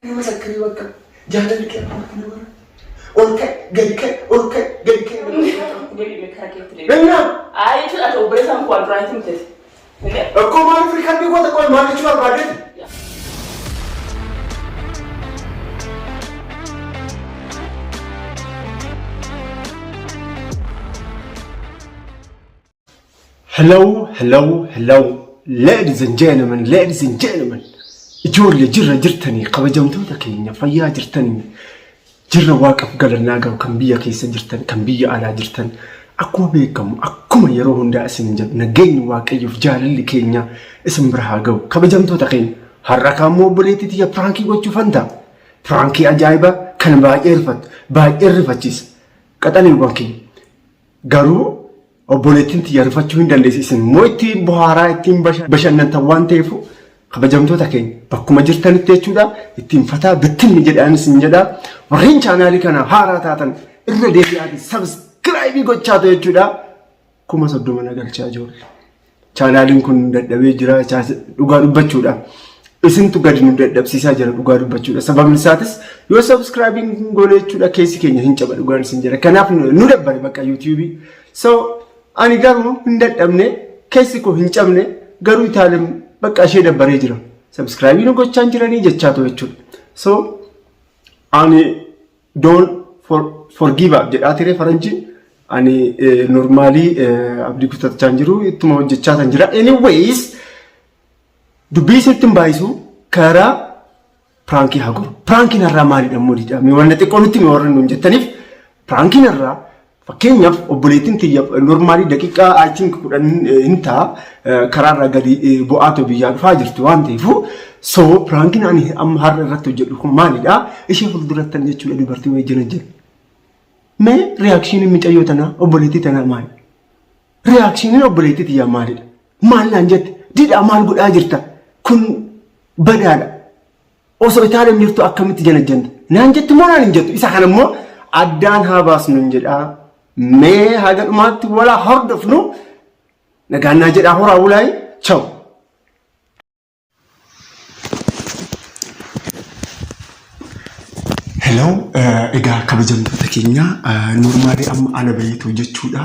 مسكري وكا جاهلك يا أوكي جدك أوكي جدك إننا أي شو أتو بريسان قوال برايتم تيس أكو ما في خلبي قوة قوال ما نشوف بعدين hello ladies and gentlemen ijoollee jirra jirtanii kabajamtoota keenya fayyaa jirtanii jirra waaqaf galannaa gahu kan biyya keessa jirtan kan biyya alaa jirtan akkuma beekamu akkuma yeroo hundaa isin jedhu nageenyi waaqayyoof jaalalli keenya isin bira haa gahu kabajamtoota keenya har'a kaammoo obboleettii tiyya pirankii gochuu fanta pirankii ajaa'iba kan baay'ee rifachiisa qaxaliiwwan keenya garuu obboleettiin tiyya rifachuu hin dandeessisin moo ittiin buhaaraa ittiin bashannantan waan ta'eef kabajamtoota keenya bakkuma jirtanitti jechuudha ittiin fataa bittinni jedhaan isin jedha warreen chaanaalii kana haaraa taatan irra deebi'aati sabskiraayibii gochaa ta'e jechuudha 30,000 nagalchaa jiru chaanaaliin kun dadhabee jira dhugaa dubbachuudha isintu gadi nu dadhabsiisaa jira dhugaa dubbachuudha sababni isaatis yoo sabskiraayibiin goone jechuudha keessi keenya hin caba dhugaan isin jedha kanaaf nu dabbare bakka yuutuubii so ani garuu hin dadhabne keessi koo hin cabne garuu itaalim bakka ishee dabbaree jira subscribe nu gochaan jiranii jechaa ta'u jechuudha so ani don't forgive up jedhaa ture faranjiin ani normally abdii kutachaan jiru ittuma hojjechaa tan jira anyways dubbii sittin baayisu karaa pranki haguru prankiin irraa maalidha moodidha mi wanna xiqqoo nutti mi warra nuun jettaniif prankiin irraa fakkeenyaaf obboleettiin tiyya normally daqiiqaa I think 10 hinta karaarra gadi bu'aato biyyaa dhufaa jirtu waan ta'eef so prankiin ani amma har'a irratti hojjedhu kun maalidha ishee fuldurattan jechuudha dubartii wayii jala jala mee reakshiin micayyoo tana obboleettii tana maali reakshiin obboleettii tiyya maalidha maal naan jette didhaa maal godhaa jirta kun badaadha osoo itaaleen jirtu akkamitti jala janta naan jetti moo naan hin jettu isa kana immoo addaan haa baasnu hin jedhaa mee haga dhumaatti wala hordofnu nagaannaa jedhaa horaa wulaay ciao hello egaa kabajamtoota keenya normally amma ana bayeetu jechuudha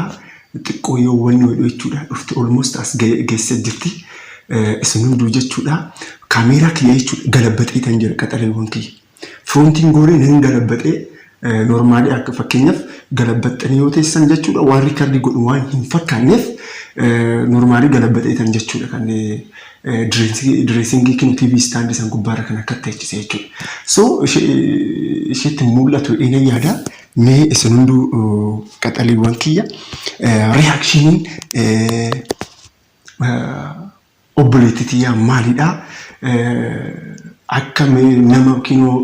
xiqqoo yoo wanni hodhu jechuudha dhufte almost as geesse jirti isin hunduu jechuudha kaameeraa kiyya jechuudha galabbaxee tan jira qaxaleewwan kiyya frontiin gooreen hin galabbaxee normally akka fakkeenyaaf galabbaxanii yoo teessan jechuudha waan riikardii godhu waan hin fakkaanneef normally galabbaxee tan jechuudha kan dressingii kinu TV stand isan gubbaarra kan akka teechise jechuudha so isheetti mul'atu ina yaada mee isin hunduu qaxaliiwwan kiyya reakshiiniin obboleettii tiyyaa maalidha akka nama kinoo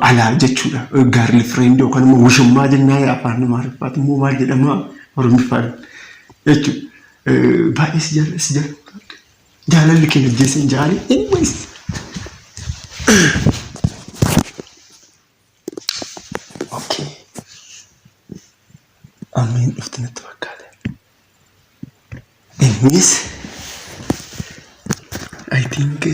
ala jechuudha gaarli friend yookaan immoo wushummaa jennaa afaan Amaariffaan immoo maal jedhama Oromiffaan jechuudha baay'ee si jaalalli keenya jeeseen jaali anyways okay amin dhufti natti fakkaata anyways I think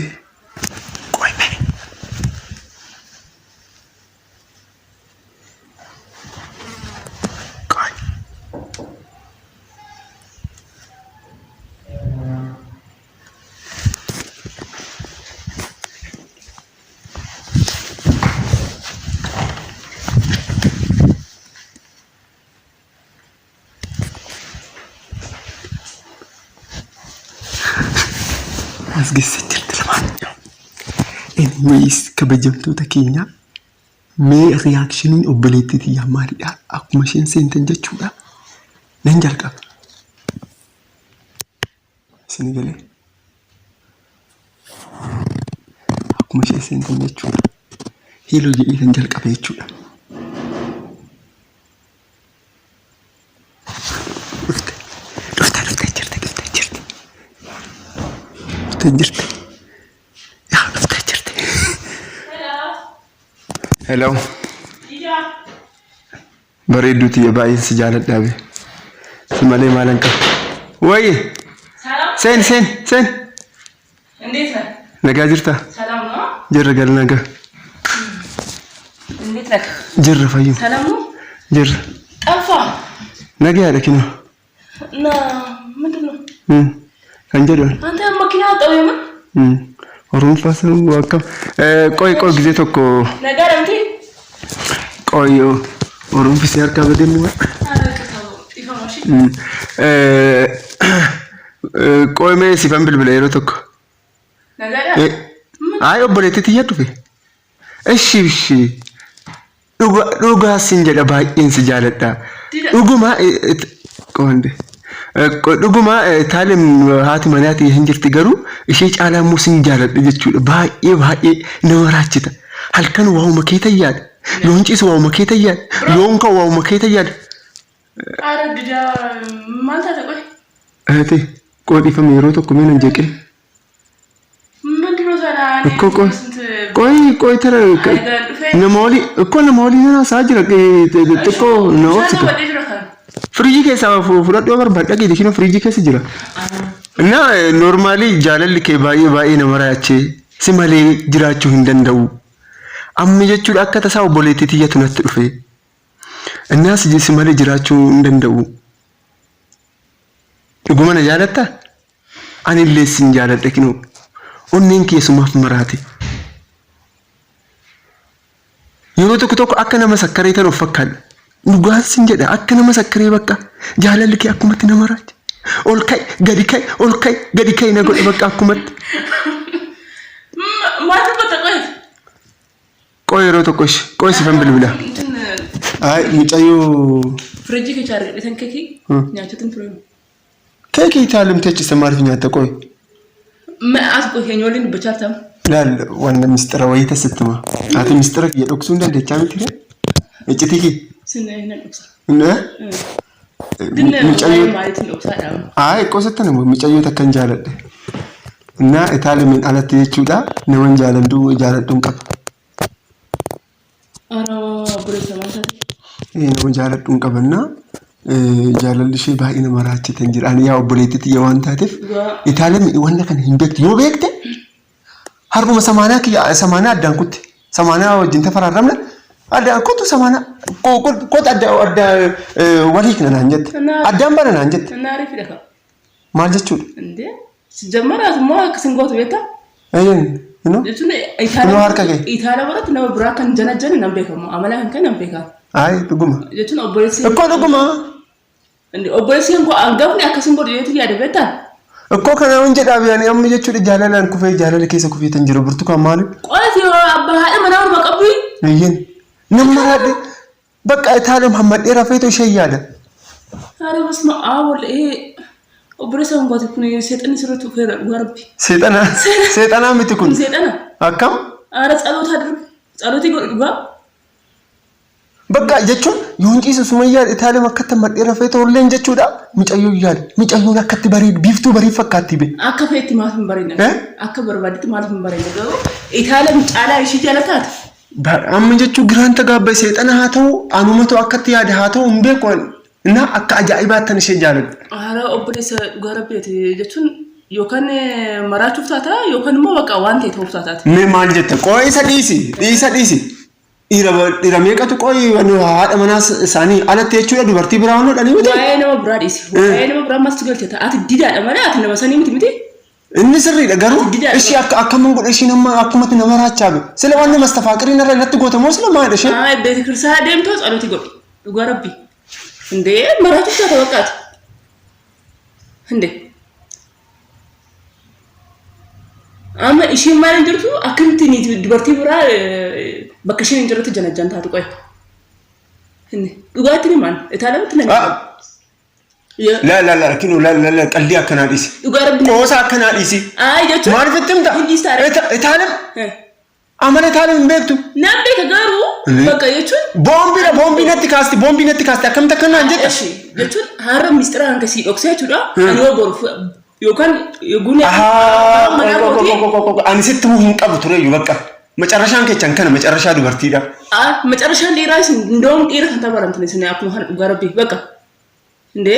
as geessitti lamaan anyways kabajamtoota keenya mee reakshiiniin obboleettii tiyyaa maalidha akkuma isheen seentan jechuudha nan jalqaba isin galee akkuma isheen seentan jechuudha hiiloo jedhee nan jalqaba jechuudha jirti yaa dhuftaa jirti hello bareedduuti baay'een si jaaladhaabe si malee maalan qabu wayi sen እንዴት ነህ ነጋ jirta ሰላም ነው jirra gal naga لك جر فيو سلامو جر طفا نجي على كنا لا مدنو كان جدول أنت ماكينة طويلة ورون فاسن وكم كوي جزيتكو نجار أنتي كوي ورون في سير كابدين مو هذا كتابه يفهمش كوي ما يسيفن بالبلايرو تكو نجار أيوة بليتي تيجي في إيش dhugaa sin jedha baay'een si jaaladha dhuguma qoonde dhuguma taalim haati manaati hin jirti garuu ishee caalaa immoo sin jaaladha jechuudha baay'ee nama raachita halkan waa'uma kee tayyaadha yoon ciisu waa'uma kee tayyaadha yoon ka'u waa'uma kee tayyaadha. Aragdaa maal taate qoy? Ati qoodhifame yeroo tokko mee nan jeeqee. Koi tara namoli ko namoli na sajira ke ko no friji ke sa furadho barbada ke dishino friji ke sijira na normally jaalalli ke baay'ee namarache simale jiraachu hin danda'u amma jechuudha akka tasaa obboleetti tiyyatu natti dhufe innas simale jiraachu hin danda'u dhuguma na jaalatta ani illee sin jaaladha kinu onneen keessumaaf maraate yeroo tokko akka nama sakkaree tan of fakkaadha dhugaan sin jedha akka nama sakkaree bakka jaalalli kee akkumatti nama raache ol kai gadi kai na godhe bakka akkumatti maal dubbata qoy yeroo tokko qoy sifan bilbila ay mucayyoo fridji ke chaarge tan keeki nyaachuutin ture keeki taalimtechi samaariif nyaatta qoy ما أسقط يعني ولين بشرتهم لا وانا مستر ويتا ستما هاتي مستر يدوكسون ده دجامي كده اجتيكي سنة هنا الأقصى نه دنا ما يتن الأقصى اي قصتنا مچايو تكن جالد نا ايطالي من على تيچودا نمن جالندو جالدون قب ارا بريسا مانتا نمن جالدون قبنا جالل شيء باين مراتي تنجر أنا يا أبوليتي يا وان تاتف إيطاليا وانا كان هنبكت يو بكت هرب مسمانا كي سمانا أدان كنت سمانا وجنت فرار رمنا أدان كنت سمانا كنت أدان وليكنا نانجت أدان بنا نانجت نعرف لك ما جتشول عندي سجمرة ما كسنقط بيتا أين إنه إيطاليا برات نو براكن جنا نبيكم عملها كان نبيكم ay duguma jetun obbolesi ko duguma andi obbolesi ko angafni akasin bodo yetu ya debeta ko kana on jeda biyani amma jechu de jalalan ku fe jalal kesa ku fe tanjiro burtuka mali qati abba hada manawr maqabi yin namarade baka taale muhammad era feto sheyada are basma awol obbolesi on gote kun setan siratu fe warbi setana mitikun setana akam are tsaloti godba بقى جتشون يونجي سوميا إيطاليا مكتب مدير فيته ولا نجتشو دا ميجايو يال ميجايو نكتب بريد بيفتو بريد فكاتي به أكفيت ما في بريد أكبر بديت ما في بريد إيطاليا متعالى إيش جالكات أما جتشو جرانتا قابل سيد أنا هاتو أنا ما تو أكتي هذا هاتو مبيكون إنها أكاجايبات تنشي جالد هذا أبليس غربيت جتشون يوكان مراتو فتاتا يوكان مو بقى وانتي تو فتاتا ما جت كويس ديسي إذا ميكاتو كوي أنو هذا مناس ساني على تيجوا دبرتي براونو داني متى؟ وين ما براديس وين ما برام مستقل تتا أتديدا أمانة أتنا مساني متى؟ النسري ده قالوا إيش أكمل نقول إيش نما أكمل نمر هاتشابه سلا وانا مستفاكرين نرى لا تقول تموس لا ما هذا شيء بيت كرسا ديم توس أنا تقول ربي هندي مراتو تتا وقت هندي أما إيش ما نجرتو أكمل دبرتي برا بكشين نجرت جنة جنة هاتو كوي هني وقاتني مان إتعلم تنين لا كنو لا قليا كناديسي قوسا كناديسي جاتو ما عرفتم دا إتعلم أما إتعلم بيكتو نعم بيك غارو بقى يجون بومبي نتكاستي أكم تكنا نجت جاتو هارم مسترا هنكسي أكسيتو دا أنا وبرو يوكان يقولي أنا ستمو هنك أبو ترى يبقى مچارشان ke chankana macarasha dubarti da macarashan dai rais ndon ira kan tabaran tane sene akuma har garabi baka inde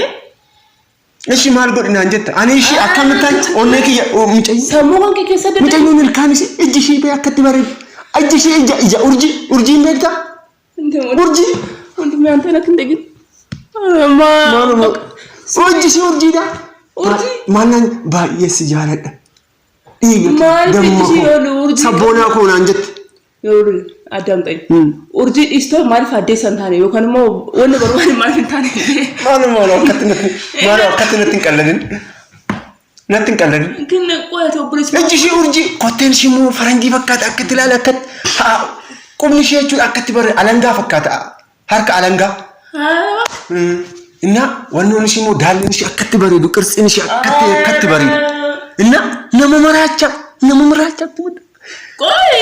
eshi mal godina njetta ani shi akamtan onne ki micay samu kan ke sadda micay nil kanisi ejji shi be akati bare ejji shi ija urji mekta urji ወንድሜ አንተ ነህ እንደ ግን urji si urji da ማናን ባየስ ያለደ sabboonaa koonaan jette yoo adamtay urji isto maal fadde santane yo kanmo wonni barbaade maal fintane maalo akkatinatti qalladin nattin qalladin kin qoyato bulis ejji shi urji kotten shi mu faranji fakkaata akkatti laala akkat qubni shi jechuun akkatti bare alangaa fakkaata harka alangaa inna wannoon shi mu daalin shi akkatti bareedu qirtsin shi akkatti bareedu inna nama maraacha ቆይ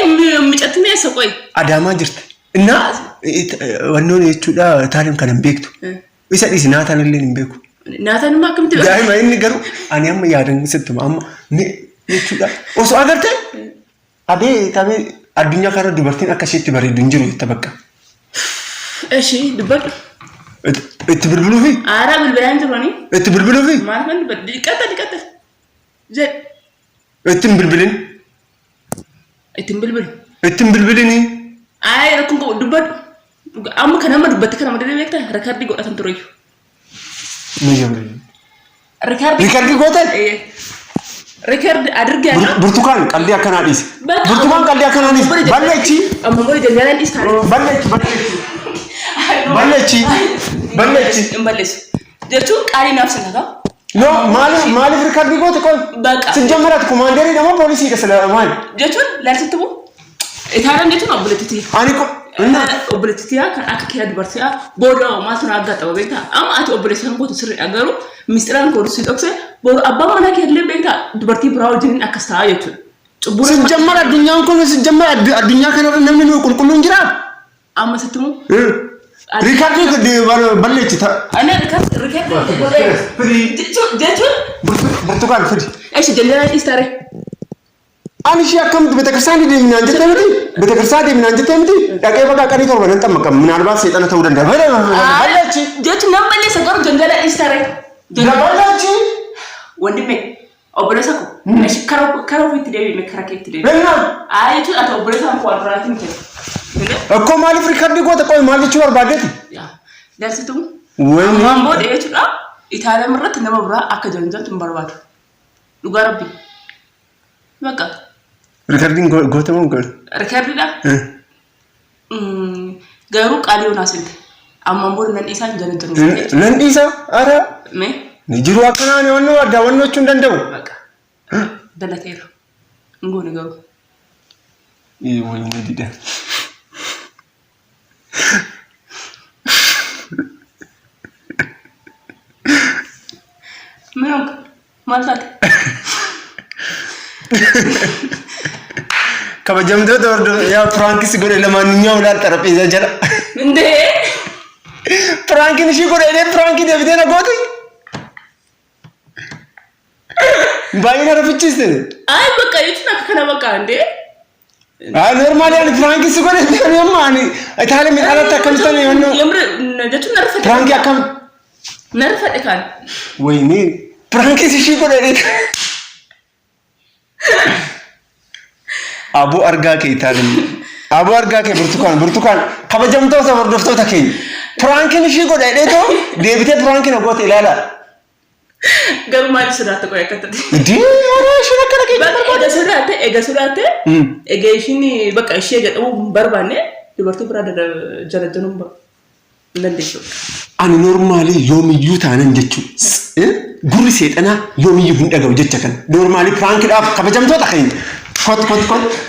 ምጨትኔ ሰቆይ አዳማ ጅርት እና ወንዶን የቹዳ ታሪም ከነም ቤክቱ ይሰዲስ ናታን ለልን ቤኩ ናታን ማከምት ዳይማ ይንገሩ አኒያም ያደን ስትማማ የቹዳ ኦሶ አገርተ አቤ ታቤ አዱኛ ካረ ዱበርቲን አከሽት በሬዱ እንጅሩ ተበቃ እሺ ድበቅ እትብልብሉ ፊ አራ ብልብላን ትሮኒ እትብልብሉ ፊ ማርፈን ይቀጥል ዘ እትብልብልን እትምብልብልኒ አይ ረኩን ዱበድ አሙ ከነማ ዱበት ከነማ ደረቤታ ረካርዲ ጎዳተን ትሮዩ ሪካርዲ ጎዳተን ሪካርድ አድርጋና ብርቱካን ቀልዲ አከናዲስ ብርቱካን ቀልዲ አከናዲስ ባለቺ አሞጎይ ደንጋላንዲስ ታሪ ባለቺ እንበለስ ደቹ ቃሪ ናፍስነጋ ኖ ማል ሪካርድ ጎት ቆይ ስንጀምራት ኮማንደሪ ደግሞ ፖሊሲ ይደስለማል ጀቹን ላልተተቡ እታረም ጀቹን ኦብሌቲቲ አኒኮ እና ኦብሌቲቲያ ከአከኪያ ድበርሲያ ቦዶ ማስራ አጋጣው ቤታ አም አት ኦብሌሽን ጎት ስር ያገሩ ሚስጥራን ኮርስ ዶክሰ ቦዶ አባ ማናክ የለም ቤታ ድበርቲ ብራውጅን አከስታ የቹን ጭቡር ስንጀምራ አዱኛን ኮን ስንጀምራ አዱኛ ከነረ ነምን ቁልቁሉ እንጅራ አመሰትሙ ሪካርድ ባለች ታ አና ሪካርድ ጀቹን ብርቱካን ፍዲ እሺ ደንጋላንዲስ ኢስታሬ አንሺ አከምት በተከሳኒ ደምና አንጀተምዲ በተከሳኒ ደምና አንጀተምዲ ዳቀይ በቃ ቀሪ ተወረን ተመቀም ምናልባት ሰይጣን ተውደንደ ባለች ጀቹ ነመለ ሰገሩ ደንጋላንዲስ ኢስታሬ ባለች ወንድሜ ኦብሬሳኮ እሺ ከሮ ፊት ደቢ መከራከት ደቢ አይቱ አቶ ኦብሬሳን ኳድራቲን ተ እኮ ማሊፍ ሪካርድ ጎት ቆይ ማልቹ ወርባደት ያ ደርሰቱ ወይ ማምቦ ደቹዳ ኢታለ ምረት ነመብራ አከጀንጀት እንበርባቱ ዱጋረቢ በቃ ሪካርዲንግ ጎተሞን ጎል ሪካርዲዳ ገሩ ቃሊዮና ስንት አማምቦ ነንዲሳን ጀነጀን ነንዲሳ አረ ምን ንጅሩ አከናን የሆነ ወዳወኖቹ እንደንደው በቃ ደለቴራ እንጎ ነገሩ ይወኝ ነዲዳ ምንም ማልታት ከበጀምቶ ተወርዶ ያ ፍራንክስ ጎደ ለማንኛውም ላል ጠረጴዛ ጀራ እንዴ ፍራንኪን እሺ ጎደ እኔ ፍራንኪን ደብተና ጎት ባይና ረፍችስ አይ በቃ ይቱና ከከና በቃ እንዴ አይ ኖርማል ያን ፍራንክስ ጎደ ነው ማኒ አታለ ሚጣላታ ከምስተነ ነው የምር ነደቱ ነርፈት ፍራንክ ያከም ነርፈት ካል ወይኔ ፍራንክስ እሺ ጎደ አቡ አርጋኬ ታለም አቡ አርጋኬ ብርቱካን ከበጀምቶ ሰፈር ደፍቶ ተከኝ ፍራንክን እሺ ጎዳ ዴቶ ዴቪቴ ፍራንክ ነው ጎት ይላላ ገርማል ስዳት ቆይ ከተት ዲ ወራሽ ነከረከ እገሱዳት እገሽኒ በቃ እሺ ገጠው በርባኔ ድበርቱ ብራደ ጀረጀኑም ለንደሽ አን ኖርማሊ ዮሚዩ ታነን ጀቹ ጉሪ ሴጠና ዮሚዩ እንደገው ጀቸከን ኖርማሊ ፍራንክ ዳፍ ከበጀምቶ ተከኝ ኮት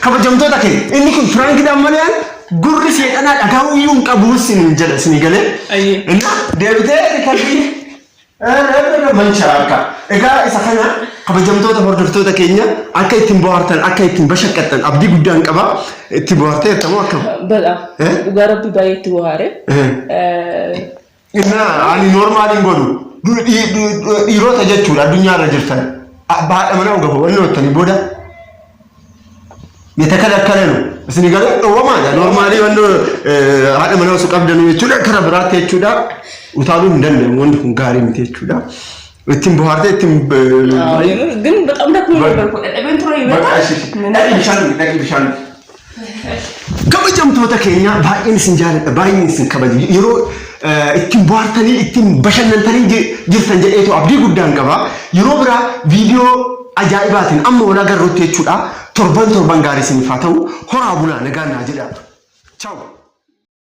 ከበጀምቶ ተከኝ እንኩን ፍራንክ ዳማሊያን ጉሪ ሴጠና ዳጋውዩን ቀቡስ እንጀለስኒ ገለ እና ዴቪቴ ሪካርዲ መንቻካ እጋ ኢሳፈና ከበጀምቶ ተወርደፍቶ ተከኛ አካ ኢትምባርተን አካ ኢትምበሸቀጠን አብዲ ጉዳን ቀባ ኢትምባርተ ተማከ በጣም ጋራቢ ባይት ወሃረ እና አኒ ኖርማሊ እንጎዱ ዲሮ ተጀቹ አዱኛ ረጅርተን ባደመናው ገቦ ወለወተኒ ቦዳ የተከለከለ ነው እስኒ ገለ ወማ ኖርማሊ ወንዶ አደመናው ሱቀብደኑ ይቹ ለከረ ብራት ይቹዳ ውታሉ እንደነ ወንድ ጋሪ ምትይቹዳ እቲም በኋርተ እቲም ግን በጣም ደክሞ ነበር እኮ ለቤንትሮ ይበቃ ምን አይሻል kabajamtoota keenya baay'een isin jaaladha baay'een isin kabaju yeroo ittiin bohaartanii ittiin bashannantanii jirtan jedheetu abdii guddaan qaba yeroo biraa viidiyoo ajaa'ibaatiin amma wal agarruutti jechuudha torban gaarii isiniif haa ta'u horaa bulaa nagaan naa jedhaa ciao